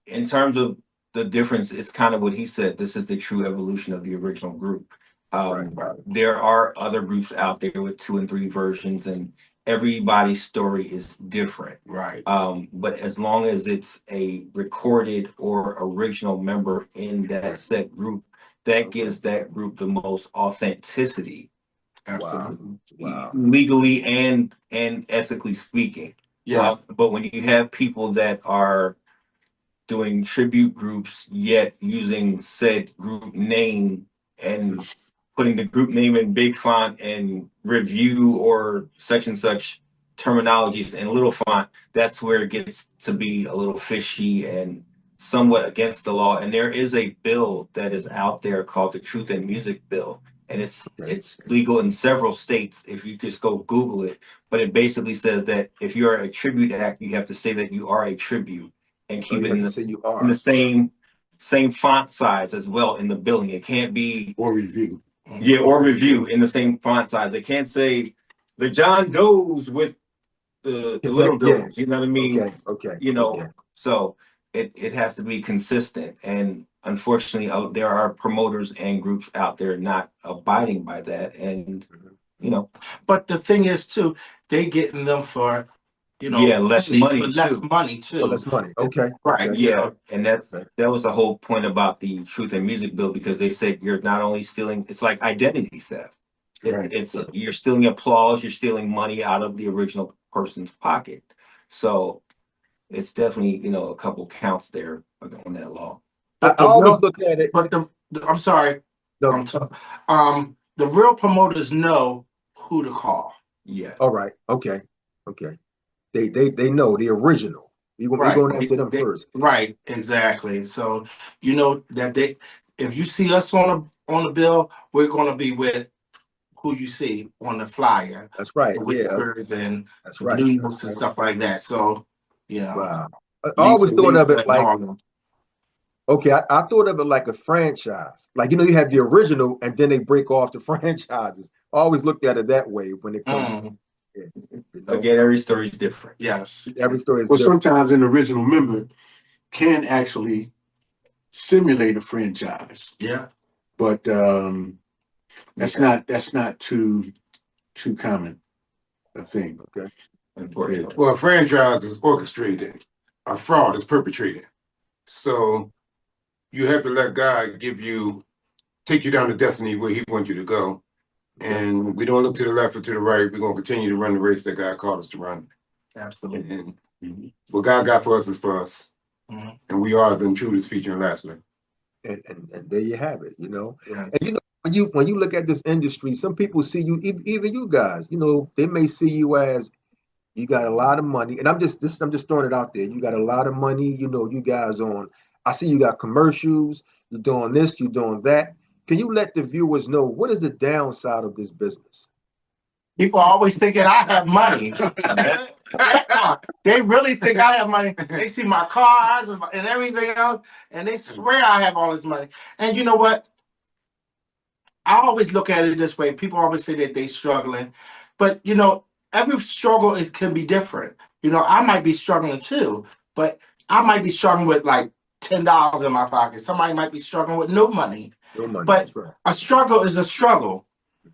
Speaker 4: in terms of the difference, it's kind of what he said. This is the true evolution of the original group. There are other groups out there with 2 and 3 versions, and everybody's story is different.
Speaker 2: Right.
Speaker 4: But as long as it's a recorded or original member in that set group, that gives that group the most authenticity.
Speaker 2: Absolutely.
Speaker 1: Wow.
Speaker 4: Legally and ethically speaking.
Speaker 2: Yeah.
Speaker 4: But when you have people that are doing tribute groups yet using said group name and putting the group name in big font and review or such and such terminologies in little font, that's where it gets to be a little fishy and somewhat against the law. And there is a bill that is out there called the Truth in Music Bill, and it's legal in several states if you just go Google it. But it basically says that if you're a tribute act, you have to say that you are a tribute and keep it in the same font size as well in the billing. It can't be
Speaker 5: Or review.
Speaker 4: yeah, or review in the same font size. It can't say the John Does with the little Does. You know what I mean?
Speaker 1: Okay.
Speaker 4: You know, so it has to be consistent. And unfortunately, there are promoters and groups out there not abiding by that. And you know,
Speaker 2: but the thing is too, they getting them for
Speaker 4: less money too.
Speaker 2: Less money too.
Speaker 1: Less money. Okay.
Speaker 2: Right.
Speaker 4: Yeah. And that was the whole point about the Truth in Music Bill, because they said you're not only stealing, it's like identity theft. It's you're stealing applause, you're stealing money out of the original person's pocket. So it's definitely, a couple counts there on that law.
Speaker 2: But
Speaker 1: I always look at it.
Speaker 2: But I'm sorry.
Speaker 1: No.
Speaker 2: The real promoters know who to call.
Speaker 4: Yeah.
Speaker 1: All right. Okay. They know the original. We're going after them first.
Speaker 2: Right. Exactly. So you know that if you see us on the bill, we're going to be with who you see on the flyer.
Speaker 1: That's right.
Speaker 2: The whispers and
Speaker 1: that's
Speaker 2: the
Speaker 1: right.
Speaker 2: blue notes and stuff like that. So
Speaker 1: wow. I always thought of it like I thought of it like a franchise. Like you have the original and then they break off the franchises. I always looked at it that way when it comes.
Speaker 4: Again, every story is different.
Speaker 2: Yes.
Speaker 1: Every story is different.
Speaker 5: Sometimes an original member can actually simulate a franchise.
Speaker 2: Yeah.
Speaker 5: But that's not too common a thing.
Speaker 1: Okay.
Speaker 4: Unfortunately.
Speaker 3: Well, a franchise is orchestrated. A fraud is perpetrated. So you have to let God take you down to destiny where he wants you to go. And we don't look to the left or to the right. We're going to continue to run the race that God called us to run.
Speaker 2: Absolutely.
Speaker 3: And what God got for us is for us. And we are the Intruders featuring Lassiter.
Speaker 1: And there you have it,
Speaker 2: Yes.
Speaker 1: And when you look at this industry, some people see you, even you guys, they may see you as you got a lot of money. And I'm just throwing it out there. You got a lot of money, you guys I see you got commercials, you're doing this, you're doing that. Can you let the viewers know what is the downside of this business?
Speaker 2: People are always thinking I have money. They really think I have money. They see my cars and everything else, and they swear I have all this money. And you know what? I always look at it this way. People always say that they're struggling, but every struggle it can be different. I might be struggling too, but I might be struggling with like $10 in my pocket. Somebody might be struggling with no money.
Speaker 1: No money.
Speaker 2: But a struggle is a struggle.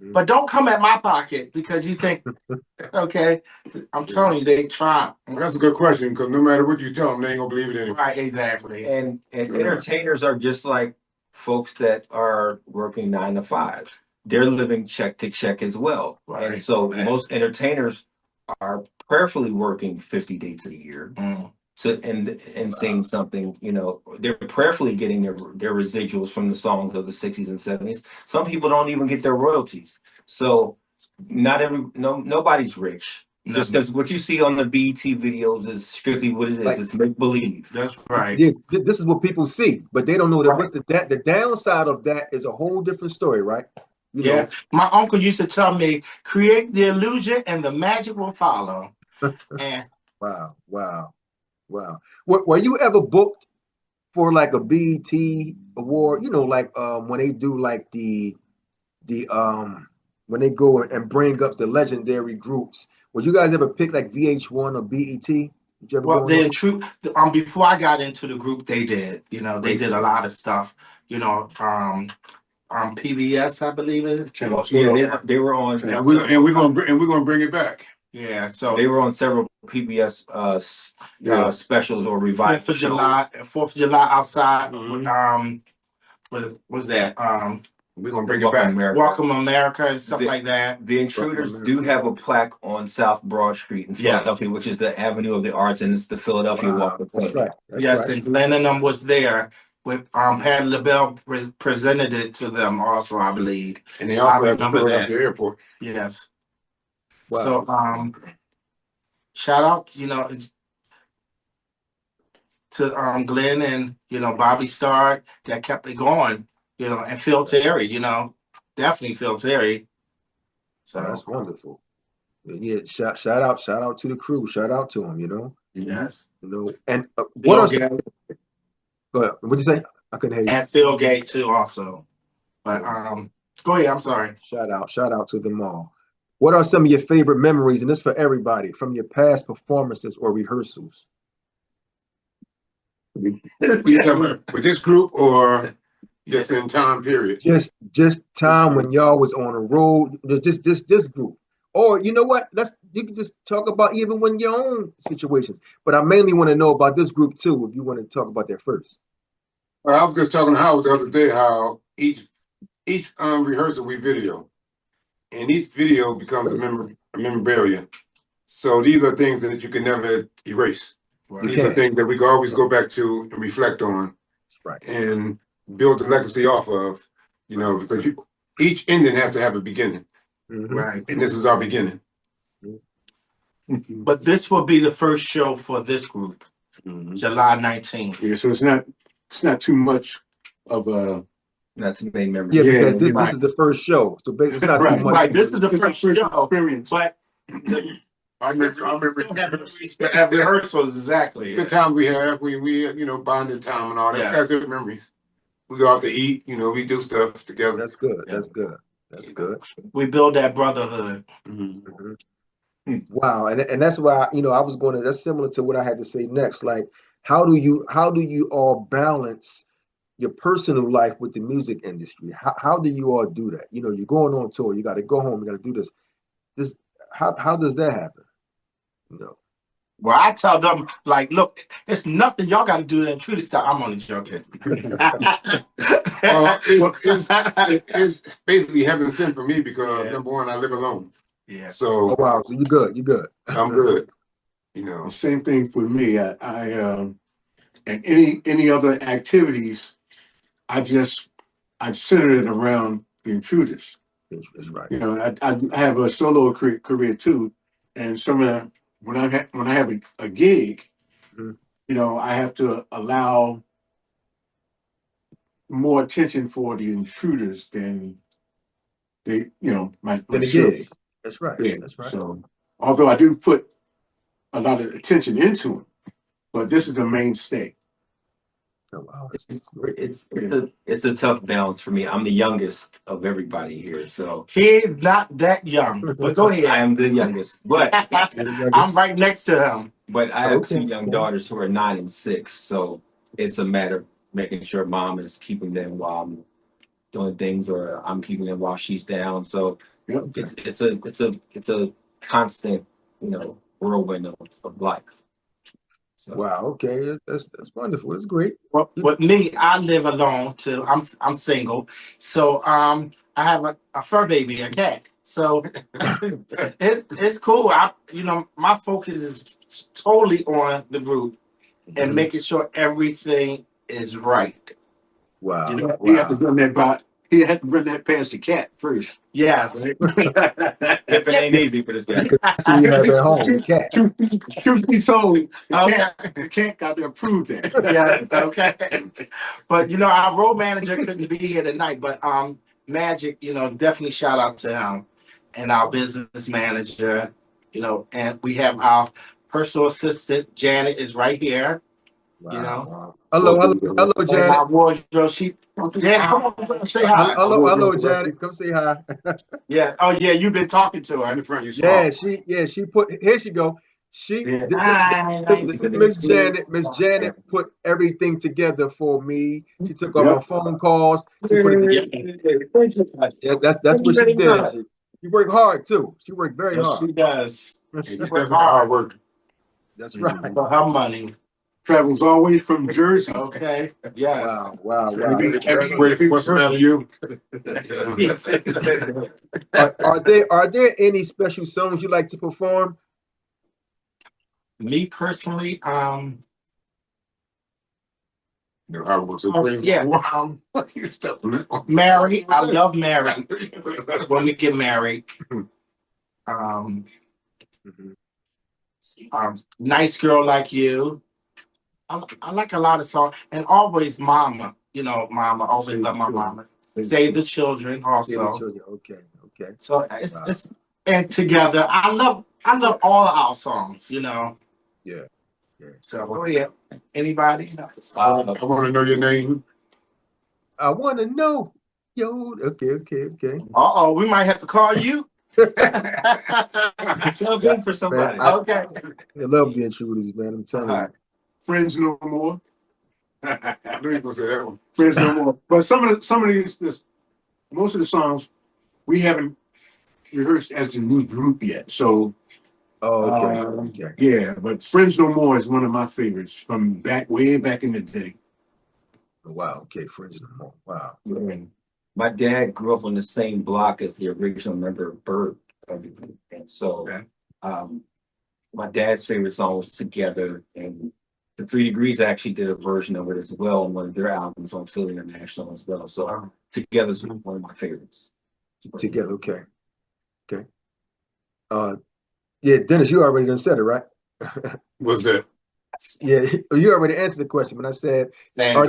Speaker 2: But don't come at my pocket because you think, okay, I'm telling you, they try.
Speaker 3: Well, that's a good question, because no matter what you tell them, they ain't gonna believe it anyway.
Speaker 2: Right, exactly.
Speaker 4: And entertainers are just like folks that are working 9 to 5. They're living check to check as well.
Speaker 2: Right.
Speaker 4: And so most entertainers are prayerfully working 50 dates a year. And seeing something, they're prayerfully getting their residuals from the songs of the 60s and 70s. Some people don't even get their royalties. So nobody's rich. Just because what you see on the BET videos is strictly what it is. It's make believe.
Speaker 2: That's right.
Speaker 1: Yeah, this is what people see, but they don't know that what's the downside of that is a whole different story, right?
Speaker 2: Yeah. My uncle used to tell me, create the illusion and the magic will follow. And
Speaker 1: Wow. Were you ever booked for like a BET award? When they do like the when they go and bring up the legendary groups. Would you guys ever pick like VH1 or BET? Did you ever
Speaker 2: before I got into the group, they did. They did a lot of stuff. PBS, I believe it.
Speaker 4: Yeah, they were on,
Speaker 3: and we're gonna bring it back.
Speaker 2: Yeah, so
Speaker 4: they were on several PBS specials or revivals.
Speaker 2: 4th of July outside. What was that?
Speaker 3: We're gonna bring it back.
Speaker 2: Welcome America and stuff like that.
Speaker 4: The Intruders do have a plaque on South Broad Street in Philadelphia, which is the Avenue of the Arts, and it's the Philadelphia Walk of Fame.
Speaker 1: That's right.
Speaker 2: Yes, and Glenn and them was there with Patty LaBelle presented it to them also, I believe.
Speaker 3: And they also have to put it at the airport.
Speaker 2: Yes.
Speaker 1: Wow.
Speaker 2: So shout out, to Glenn and Bobby Starr that kept it going, and Phil Terry, definitely Phil Terry. So
Speaker 1: Oh, that's wonderful. Yeah, shout out to the crew. Shout out to them.
Speaker 2: yes,
Speaker 1: And what
Speaker 2: Phil
Speaker 1: are
Speaker 2: Gate
Speaker 1: go ahead. What'd you say? I couldn't hear you.
Speaker 2: and Phil Gate too also. But go ahead. I'm sorry.
Speaker 1: Shout out to them all. What are some of your favorite memories, and this for everybody, from your past performances or rehearsals?
Speaker 3: With this group or just in time period?
Speaker 1: Just time when y'all was on a road, just this group. Or you know what? You can just talk about even when your own situations. But I mainly want to know about this group too, if you want to talk about that first.
Speaker 3: Well, I was just talking to Howard the other day how each rehearsal we video, and each video becomes a memorabilia. So these are things that you can never erase. These are things that we can always go back to and reflect on,
Speaker 1: right,
Speaker 3: and build the legacy off of. Because each ending has to have a beginning,
Speaker 2: Right.
Speaker 3: and this is our beginning.
Speaker 2: But this will be the first show for this group, July 19th.
Speaker 5: Yeah, so it's not too much of a
Speaker 4: Not too many memories.
Speaker 1: Yeah,
Speaker 5: Yeah,
Speaker 1: because this is the first show, so it's not too
Speaker 2: Right,
Speaker 1: much.
Speaker 2: right. This is the
Speaker 5: it's a
Speaker 2: first show,
Speaker 5: experience.
Speaker 2: but
Speaker 3: I remember
Speaker 2: the rehearsals exactly.
Speaker 3: good time we have. We bonded time and all that.
Speaker 2: Yes.
Speaker 3: Got good memories. We go out to eat. We do stuff together.
Speaker 1: That's good. That's good. That's good.
Speaker 2: We build that brotherhood.
Speaker 1: Wow, and that's why I was going to. That's similar to what I had to say next. Like, how do you all balance your personal life with the music industry? How do you all do that? You're going on tour. You got to go home. You got to do this. How does that happen?
Speaker 2: Well, I tell them, like, look, it's nothing y'all got to do to Intruders style. I'm only joking.
Speaker 3: It's basically heaven sent for me because number one, I live alone.
Speaker 2: Yeah.
Speaker 3: So
Speaker 1: Oh wow, so you're good. You're good.
Speaker 3: I'm good.
Speaker 5: The same thing for me. I and any other activities, I centered it around the Intruders.
Speaker 1: That's right.
Speaker 5: I have a solo career too, and some of the, when I have a gig, I have to allow more attention for the Intruders than my show.
Speaker 1: Gig. That's right.
Speaker 5: Yeah.
Speaker 1: That's right.
Speaker 5: So although I do put a lot of attention into it, but this is the mainstay.
Speaker 1: Oh, wow.
Speaker 4: It's a tough balance for me. I'm the youngest of everybody here, so
Speaker 2: He's not that young, but go ahead.
Speaker 4: I am the youngest. But
Speaker 2: I'm right next to him.
Speaker 4: But I have two young daughters who are 9 and 6, so it's a matter of making sure mom is keeping them while I'm doing things, or I'm keeping them while she's down. So it's a constant, whirlwind of life. So.
Speaker 1: Wow. Okay. That's wonderful. That's great.
Speaker 2: Well, with me, I live alone too. I'm single, so I have a fur baby, a cat. So it's cool. My focus is totally on the group and making sure everything is right.
Speaker 1: Wow.
Speaker 5: He had to run that he had to run that past the cat first.
Speaker 2: Yes.
Speaker 4: It ain't easy for this guy.
Speaker 1: That's what you have at home. The cat.
Speaker 5: Truth be told, the cat got to approve that.
Speaker 2: Yeah. Okay. But our road manager couldn't be here tonight. But Magic, definitely shout out to him, and our business manager, and we have our personal assistant Janet is right here.
Speaker 1: Wow. Hello, Janet.
Speaker 2: My wardrobe, Janet, come on, say hi.
Speaker 1: Hello, Janet. Come say hi.
Speaker 2: Yes. Oh yeah, you've been talking to her in the front.
Speaker 1: She put. Here she go. This is Miss Janet. Miss Janet put everything together for me. She took all my phone calls. She put it together. Yes, that's what she did. She worked hard too. She worked very hard.
Speaker 2: She does.
Speaker 3: She worked hard work.
Speaker 1: That's right.
Speaker 2: For her money.
Speaker 5: Travels all the way from Jersey.
Speaker 2: Okay. Yes.
Speaker 1: Wow.
Speaker 3: What's the matter with you?
Speaker 1: Are there any special songs you like to perform?
Speaker 2: Me personally, Mary. I love Mary. When we get married. Um,
Speaker 1: Mhm.
Speaker 2: Nice Girl Like You. I like a lot of songs, and always Mama. You know, Mama. Always love my mama. Save the Children
Speaker 1: Yeah, the
Speaker 2: also.
Speaker 1: children. Okay, okay.
Speaker 2: So
Speaker 1: Wow.
Speaker 2: it's and Together. I love all our songs. You know.
Speaker 1: Yeah, yeah.
Speaker 2: So yeah. Anybody?
Speaker 3: I want to know your name.
Speaker 1: I want to know. Yo, okay, okay, okay.
Speaker 2: Uh-oh, we might have to call you.
Speaker 4: Sub in for somebody.
Speaker 1: I
Speaker 2: Okay.
Speaker 1: love the Intruders, man. I'm telling you.
Speaker 5: Friends No More.
Speaker 3: I knew you were gonna say that one.
Speaker 5: Friends No More. But some of these, most of the songs we haven't rehearsed as a new group yet. So
Speaker 1: Oh, okay, okay.
Speaker 5: yeah, but Friends No More is one of my favorites from way back in the day.
Speaker 1: Wow, okay, Friends No More. Wow.
Speaker 4: My dad grew up on the same block as the original member of Bird of the group. And so my dad's favorite song was Together, and the 3 Degrees actually did a version of it as well on one of their albums on Philly International as well. So Together's one of my favorites.
Speaker 1: Together, okay. Okay. Yeah, Dennis, you already done said it, right?
Speaker 3: Was that?
Speaker 1: Yeah, you already answered the question, but I said, are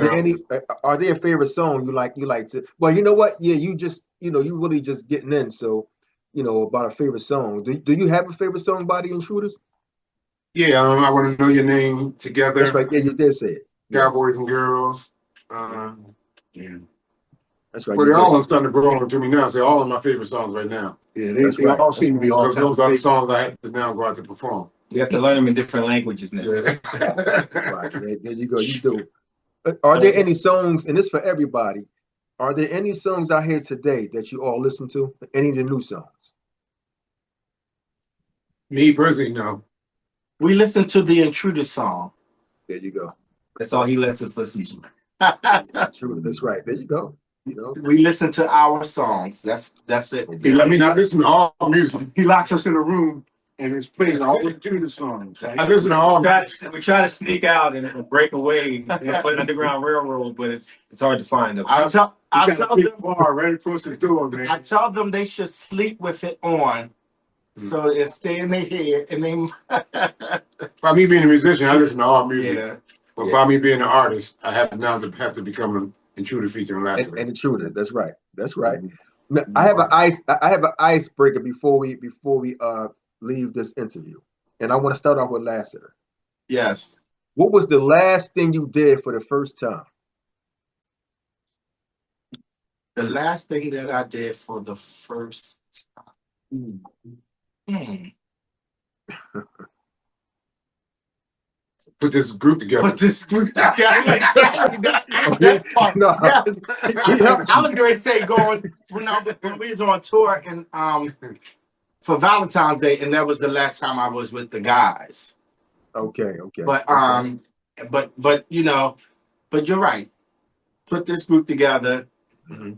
Speaker 1: there a favorite song you like to? Well, you know what? Yeah, you just, you really just getting in. So, about a favorite song. Do you have a favorite song by the Intruders?
Speaker 3: Yeah, I want to know your name. Together.
Speaker 1: That's right. Yeah, you did say it. Yeah.
Speaker 3: Cowboys and Girls.
Speaker 5: Yeah.
Speaker 1: That's right.
Speaker 3: Well, they're all starting to grow on to me now. So all of my favorite songs right now.
Speaker 5: Yeah, they all seem to be all time.
Speaker 3: Those are the songs I have to now go out to perform.
Speaker 4: You have to learn them in different languages now.
Speaker 3: Yeah.
Speaker 1: Right. There you go. You do. Are there any songs, and this for everybody, are there any songs out here today that you all listen to? Any of the new songs?
Speaker 3: Me personally, no.
Speaker 2: We listen to the Intruder song.
Speaker 1: There you go.
Speaker 4: That's all he lets us listen to.
Speaker 1: True. That's right. There you go.
Speaker 2: We listen to our songs. That's it.
Speaker 3: I mean, I listen to all music.
Speaker 5: He locks us in a room and it's playing all the Intruders songs. Right?
Speaker 3: I listen to all music.
Speaker 4: We try to sneak out and break away and play Underground Railroad, but it's hard to find them.
Speaker 2: I tell them
Speaker 5: bar right across the door, man.
Speaker 2: I tell them they should sleep with it on, so it stay in their head. And they
Speaker 3: By me being a musician, I listen to all music.
Speaker 2: yeah.
Speaker 3: But by me being an artist, I have now to become an Intruder featuring Lassiter.
Speaker 1: And Intruder. That's right. That's right. Now, I have an icebreaker before we leave this interview, and I want to start off with Lassiter.
Speaker 2: Yes.
Speaker 1: What was the last thing you did for the first time?
Speaker 2: The last thing that I did for the first time.
Speaker 3: Put this group together.
Speaker 2: Put this group together.
Speaker 1: No.
Speaker 2: I was going to say when we was on tour and for Valentine's Day, and that was the last time I was with the guys.
Speaker 1: Okay.
Speaker 2: But but you're right. Put this group together.
Speaker 3: Mm-hmm.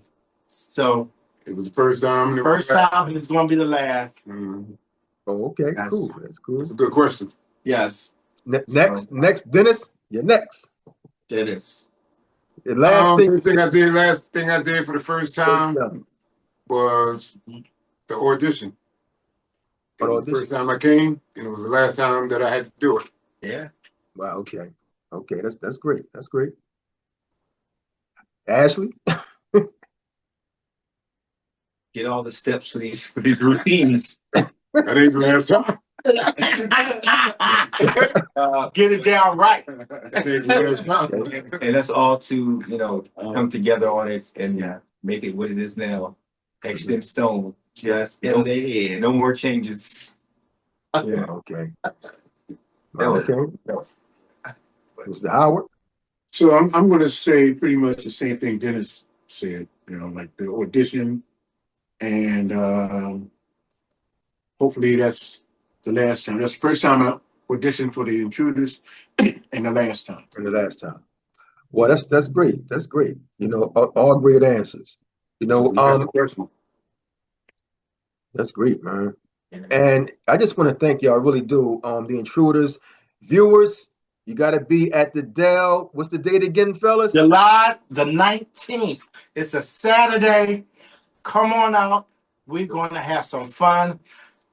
Speaker 2: So
Speaker 3: It was the first time.
Speaker 2: and it's going to be the last.
Speaker 3: Mm-hmm.
Speaker 1: Oh, okay.
Speaker 2: Yes.
Speaker 1: Cool. That's cool.
Speaker 3: That's a good question.
Speaker 2: Yes,
Speaker 1: Next, Dennis, you're next.
Speaker 2: it is.
Speaker 1: The last
Speaker 3: Last thing I did for the first time was the audition. It was the first time I came, and it was the last time that I had to do it.
Speaker 2: Yeah.
Speaker 1: Wow. Okay. That's great. That's great. Ashley.
Speaker 4: Get all the steps for these routines.
Speaker 3: That ain't the last time.
Speaker 2: Get it down right.
Speaker 3: That ain't the last time.
Speaker 4: And that's all to come together on it and make it what it is now. Etched in stone.
Speaker 2: Just in their head.
Speaker 4: No more changes.
Speaker 1: Yeah. Okay.
Speaker 4: That was
Speaker 1: Mr. Howard.
Speaker 5: So I'm going to say pretty much the same thing Dennis said. Like the audition, and hopefully that's the last time. That's the first time I auditioned for the Intruders, and the last time.
Speaker 1: Well, that's great. That's great. All great answers. That's great, man. And I just want to thank y'all. I really do. The Intruders, viewers, you got to be at the Dell. What's the date again, fellas?
Speaker 2: July the 19th. It's a Saturday. Come on out. We're going to have some fun.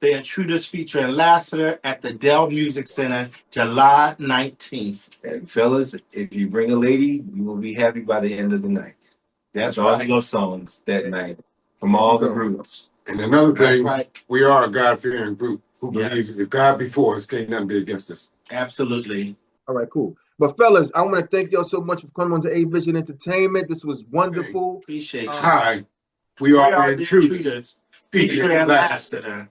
Speaker 2: The Intruders featuring Lassiter at the Dell Music Center, July 19th.
Speaker 4: And fellas, if you bring a lady, you will be happy by the end of the night.
Speaker 2: That's
Speaker 4: all
Speaker 2: right.
Speaker 4: love songs that night from all the groups.
Speaker 3: And another
Speaker 2: That's
Speaker 3: thing,
Speaker 2: right.
Speaker 3: we are a God-fearing group who
Speaker 2: Yes.
Speaker 3: believes if God be for us, can't nothing be against us.
Speaker 2: Absolutely.
Speaker 1: All right, cool. But fellas, I want to thank y'all so much for coming on to A Vision Entertainment. This was wonderful.
Speaker 2: Appreciate you.
Speaker 3: Hi, we are the Intruders, featuring
Speaker 2: featuring
Speaker 3: Lassiter.
Speaker 2: Lassiter.